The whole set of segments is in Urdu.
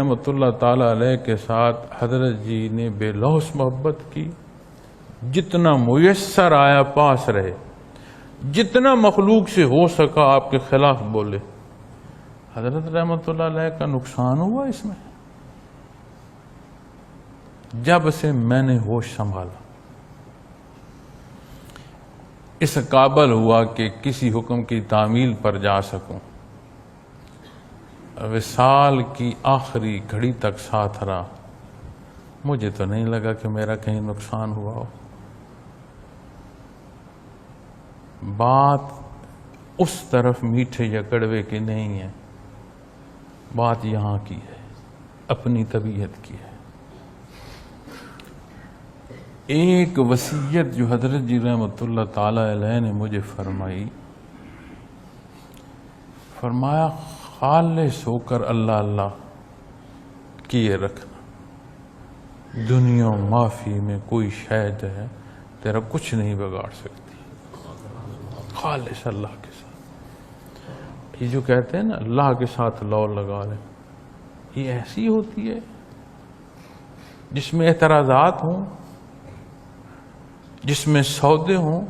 رحمۃ اللہ تعالی علیہ کے ساتھ حضرت جی نے بے لوث محبت کی، جتنا میسر آیا پاس رہے، جتنا مخلوق سے ہو سکا آپ کے خلاف بولے۔ حضرت رحمۃ اللہ علیہ کا نقصان ہوا اس میں؟ جب سے میں نے ہوش سنبھالا، اس قابل ہوا کہ کسی حکم کی تعمیل پر جا سکوں، وصال کی آخری گھڑی تک ساتھ رہا، مجھے تو نہیں لگا کہ میرا کہیں نقصان ہوا ہو۔ بات اس طرف میٹھے یا کڑوے کی نہیں ہے، بات یہاں کی ہے، اپنی طبیعت کی ہے۔ ایک وصیت جو حضرت جی رحمۃ اللہ تعالی علیہ نے مجھے فرمائی، فرمایا خالص ہو کر اللہ اللہ کیے رکھنا، دنیا معافی میں کوئی شاید ہے تیرا کچھ نہیں بگاڑ سکتی، خالص اللہ کے ساتھ۔ یہ جو کہتے ہیں نا اللہ کے ساتھ لو لگا لیں، یہ ایسی ہوتی ہے جس میں اعتراضات ہوں، جس میں سودے ہوں،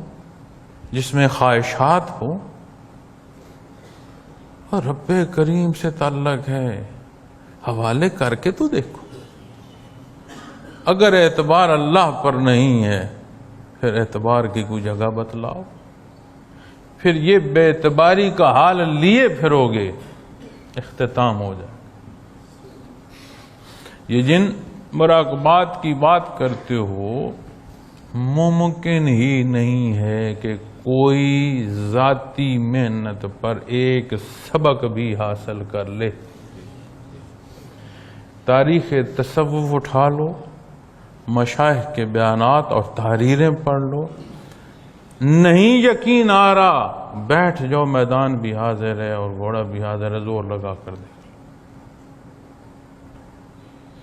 جس میں خواہشات ہوں، اور رب کریم سے تعلق ہے، حوالے کر کے تو دیکھو۔ اگر اعتبار اللہ پر نہیں ہے پھر اعتبار کی کوئی جگہ بتلاؤ، پھر یہ بے اعتباری کا حال لیے پھرو گے، اختتام ہو جائے۔ یہ جن مراقبات کی بات کرتے ہو، ممکن ہی نہیں ہے کہ کوئی ذاتی محنت پر ایک سبق بھی حاصل کر لے۔ تاریخ تصوف اٹھا لو، مشائخ کے بیانات اور تحریریں پڑھ لو، نہیں یقین آ رہا بیٹھ جاؤ، میدان بھی حاضر ہے اور گھوڑا بھی حاضر ہے، زور لگا کر دے۔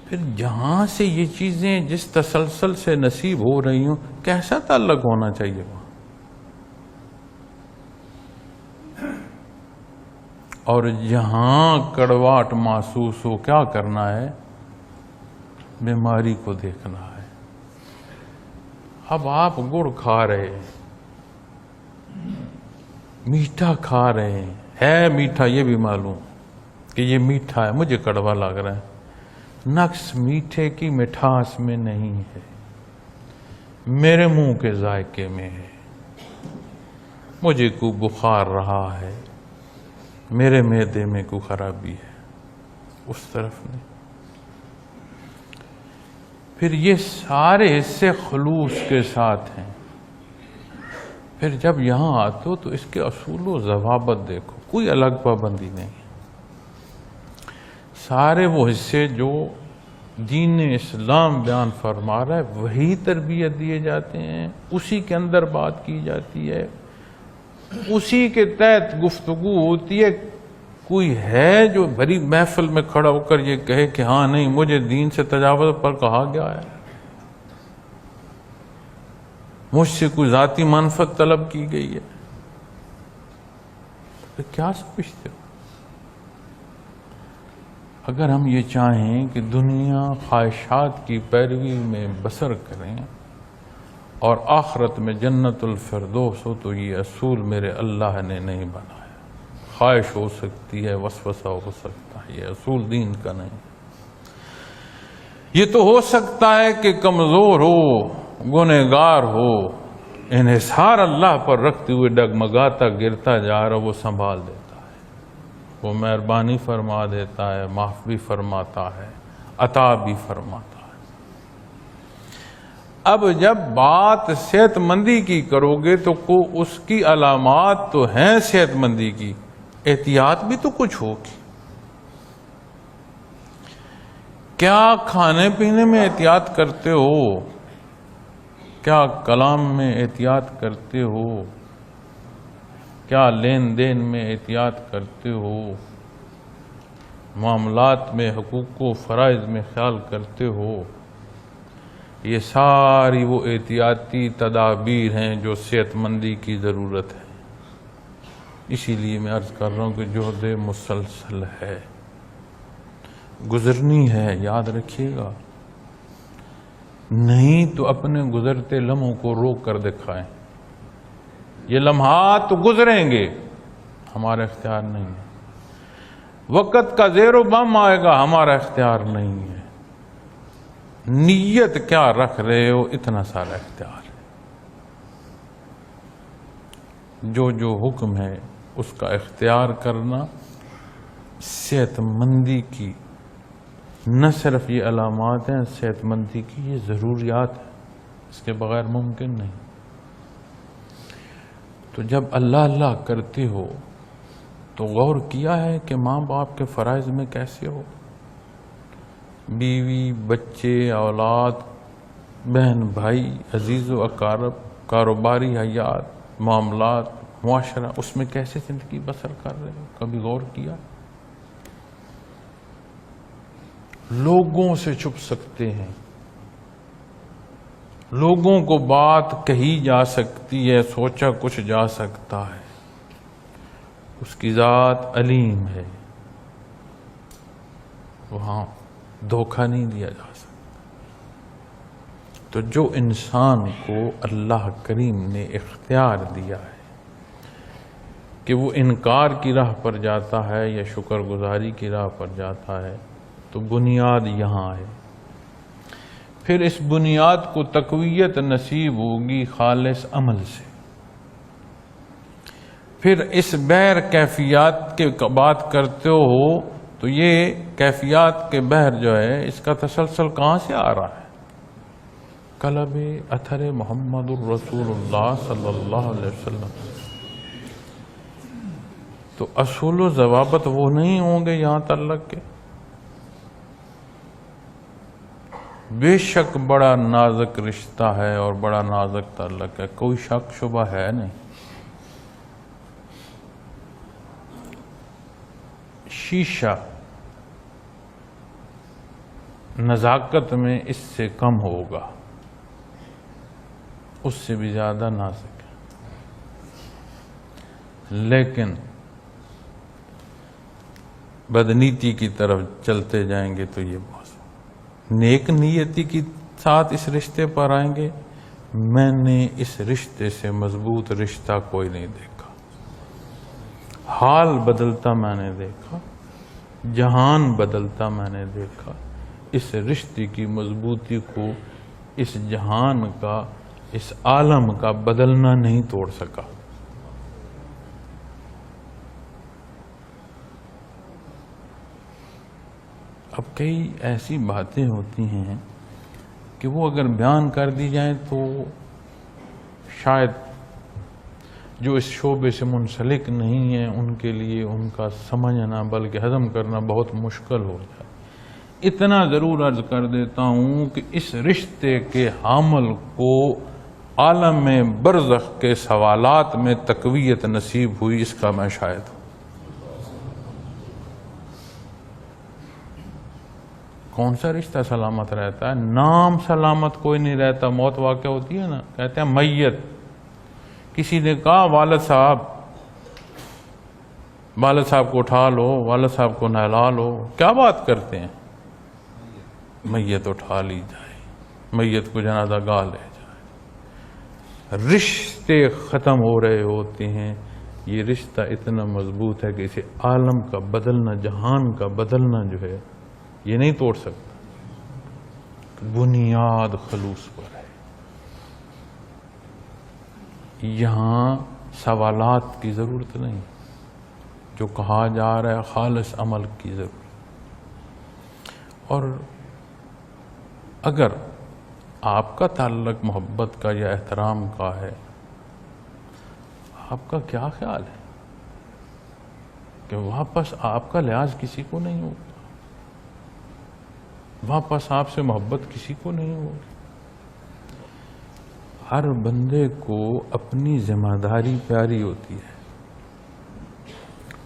پھر جہاں سے یہ چیزیں جس تسلسل سے نصیب ہو رہی ہوں، کیسا تعلق ہونا چاہیے وہاں؟ اور جہاں کڑواہٹ محسوس ہو، کیا کرنا ہے؟ بیماری کو دیکھنا ہے۔ اب آپ گڑ کھا رہے ہیں، میٹھا کھا رہے ہیں، ہے میٹھا یہ بھی معلوم کہ یہ میٹھا ہے، مجھے کڑوا لگ رہا ہے، نقص میٹھے کی مٹھاس میں نہیں ہے، میرے منہ کے ذائقے میں ہے۔ مجھے کوئی بخار رہا ہے، میرے معدے میں کوئی خرابی ہے، اس طرف نہیں۔ پھر یہ سارے حصے خلوص کے ساتھ ہیں۔ پھر جب یہاں آتے ہو تو اس کے اصول و ضوابط دیکھو، کوئی الگ پابندی نہیں۔ سارے وہ حصے جو دین اسلام بیان فرما رہا ہے وہی تربیت دیے جاتے ہیں، اسی کے اندر بات کی جاتی ہے، اسی کے تحت گفتگو ہوتی ہے۔ کوئی ہے جو بڑی محفل میں کھڑا ہو کر یہ کہے کہ ہاں نہیں مجھے دین سے تجاوز پر کہا گیا ہے، مجھ سے کوئی ذاتی منفعت طلب کی گئی ہے، تو کیا سمجھتے ہو؟ اگر ہم یہ چاہیں کہ دنیا خواہشات کی پیروی میں بسر کریں اور آخرت میں جنت الفردوس ہو، تو یہ اصول میرے اللہ نے نہیں بنایا۔ خواہش ہو سکتی ہے، وسوسہ ہو سکتا ہے، یہ اصول دین کا نہیں۔ یہ تو ہو سکتا ہے کہ کمزور ہو، گنہگار ہو، انحصار اللہ پر رکھتے ہوئے ڈگمگاتا گرتا جا رہا، وہ سنبھال دیتا ہے، وہ مہربانی فرما دیتا ہے، معاف بھی فرماتا ہے، عطا بھی فرماتا ہے۔ اب جب بات صحت مندی کی کرو گے تو اس کی علامات تو ہیں صحت مندی کی، احتیاط بھی تو کچھ ہوگی۔ کیا کھانے پینے میں احتیاط کرتے ہو؟ کیا کلام میں احتیاط کرتے ہو؟ کیا لین دین میں احتیاط کرتے ہو؟ معاملات میں، حقوق و فرائض میں خیال کرتے ہو؟ یہ ساری وہ احتیاطی تدابیر ہیں جو صحت مندی کی ضرورت ہے۔ اسی لیے میں عرض کر رہا ہوں کہ جہد مسلسل ہے، گزرنی ہے، یاد رکھیے گا، نہیں تو اپنے گزرتے لمحوں کو روک کر دکھائیں۔ یہ لمحات تو گزریں گے، ہمارا اختیار نہیں ہے۔ وقت کا زیر و بم آئے گا، ہمارا اختیار نہیں ہے۔ نیت کیا رکھ رہے ہو، اتنا سارا اختیار ہے۔ جو جو حکم ہے اس کا اختیار کرنا صحت مندی کی نہ صرف یہ علامات ہیں، صحت مندی کی یہ ضروریات ہیں، اس کے بغیر ممکن نہیں۔ تو جب اللہ اللہ کرتے ہو تو غور کیا ہے کہ ماں باپ کے فرائض میں کیسے ہو؟ بیوی، بچے، اولاد، بہن بھائی، عزیز و اقارب، کاروباری حیات، معاملات، معاشرہ، اس میں کیسے زندگی بسر کر رہے ہو؟ کبھی غور کیا؟ لوگوں سے چھپ سکتے ہیں، لوگوں کو بات کہی جا سکتی ہے، سوچا کچھ جا سکتا ہے، اس کی ذات علیم ہے، وہاں دھوکہ نہیں دیا جا سکتا۔ تو جو انسان کو اللہ کریم نے اختیار دیا ہے کہ وہ انکار کی راہ پر جاتا ہے یا شکر گزاری کی راہ پر جاتا ہے، تو بنیاد یہاں ہے۔ پھر اس بنیاد کو تقویت نصیب ہوگی خالص عمل سے۔ پھر اس بحر کیفیات کے بات کرتے ہو تو یہ کیفیات کے بحر جو ہے اس کا تسلسل کہاں سے آ رہا ہے؟ قلب اثر محمد الرسول اللہ صلی اللہ علیہ وسلم۔ تو اصول و ضوابط وہ نہیں ہوں گے یہاں تعلق کے؟ بے شک بڑا نازک رشتہ ہے اور بڑا نازک تعلق ہے، کوئی شک شبہ ہے نہیں۔ شیشہ نزاکت میں اس سے کم ہوگا، اس سے بھی زیادہ نازک ہے، لیکن بدنیتی کی طرف چلتے جائیں گے تو یہ بہت نیک نیتی کی ساتھ اس رشتے پر آئیں گے۔ میں نے اس رشتے سے مضبوط رشتہ کوئی نہیں دیکھا، حال بدلتا میں نے دیکھا، جہان بدلتا میں نے دیکھا، اس رشتے کی مضبوطی کو اس جہان کا، اس عالم کا بدلنا نہیں توڑ سکا۔ اب کئی ایسی باتیں ہوتی ہیں کہ وہ اگر بیان کر دی جائیں تو شاید جو اس شعبے سے منسلک نہیں ہیں ان کے لیے ان کا سمجھنا بلکہ ہضم کرنا بہت مشکل ہو جائے۔ اتنا ضرور عرض کر دیتا ہوں کہ اس رشتے کے حامل کو عالم برزخ کے سوالات میں تقویت نصیب ہوئی، اس کا میں شاہد ہوں۔ کون سا رشتہ سلامت رہتا ہے؟ نام سلامت کوئی نہیں رہتا۔ موت واقع ہوتی ہے نا، کہتے ہیں میت۔ کسی نے کہا والد صاحب کو اٹھا لو، والد صاحب کو نہلا لو، کیا بات کرتے ہیں؟ میت اٹھا لی جائے، میت کو جنازہ گاہ لے جائے۔ رشتے ختم ہو رہے ہوتے ہیں۔ یہ رشتہ اتنا مضبوط ہے کہ اسے عالم کا بدلنا، جہان کا بدلنا جو ہے یہ نہیں توڑ سکتا۔ بنیاد خلوص پر ہے۔ یہاں سوالات کی ضرورت نہیں، جو کہا جا رہا ہے خالص عمل کی ضرورت۔ اور اگر آپ کا تعلق محبت کا یا احترام کا ہے، آپ کا کیا خیال ہے کہ واپس آپ کا لحاظ کسی کو نہیں ہوگا، واپس آپ سے محبت کسی کو نہیں ہوگی؟ ہر بندے کو اپنی ذمہ داری پیاری ہوتی ہے۔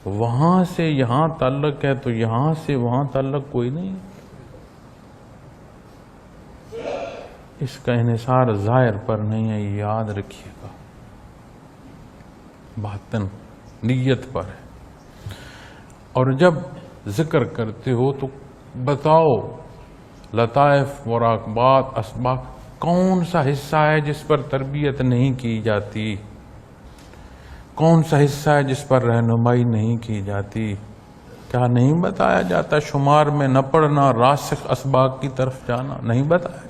وہاں سے یہاں تعلق ہے تو یہاں سے وہاں تعلق کوئی نہیں۔ اس کا انحصار ظاہر پر نہیں ہے، یاد رکھیے گا، باطن نیت پر ہے۔ اور جب ذکر کرتے ہو تو بتاؤ لطائف، مراقبات، اسباق، کون سا حصہ ہے جس پر تربیت نہیں کی جاتی؟ کون سا حصہ ہے جس پر رہنمائی نہیں کی جاتی؟ کیا نہیں بتایا جاتا؟ شمار میں نہ پڑھنا، راسخ اسباق کی طرف جانا نہیں بتایا؟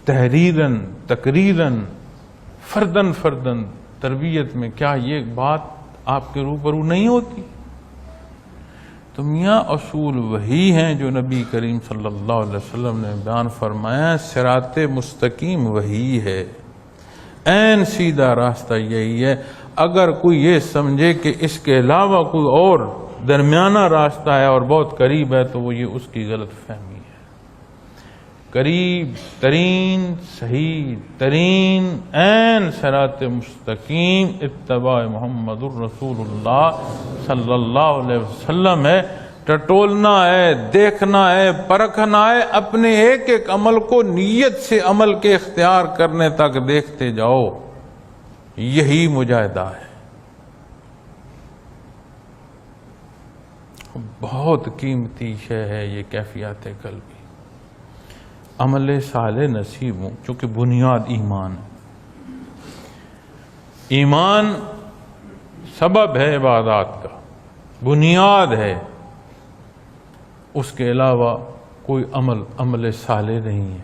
تحریراً، تقریراً، فرداً فرداً تربیت میں کیا یہ بات آپ کے روبرو نہیں ہوتی؟ تو میاں اصول وہی ہیں جو نبی کریم صلی اللہ علیہ وسلم نے بیان فرمایا، صراط مستقیم وہی ہے، عین سیدھا راستہ یہی ہے۔ اگر کوئی یہ سمجھے کہ اس کے علاوہ کوئی اور درمیانہ راستہ ہے اور بہت قریب ہے تو وہ یہ اس کی غلط فہمی ہے۔ قریب ترین، صحیح ترین، عین صراط مستقیم اتباع محمد الرسول اللہ صلی اللہ علیہ وسلم ہے۔ ٹٹولنا ہے، دیکھنا ہے، پرکھنا ہے، اپنے ایک ایک عمل کو نیت سے عمل کے اختیار کرنے تک دیکھتے جاؤ، یہی مجاہدہ ہے۔ بہت قیمتی شے ہے یہ کیفیات قلبی، عمل صالح نصیب ہوں، چونکہ بنیاد ایمان ہے۔ ایمان سبب ہے عبادات کا، بنیاد ہے، اس کے علاوہ کوئی عمل صالح نہیں ہے۔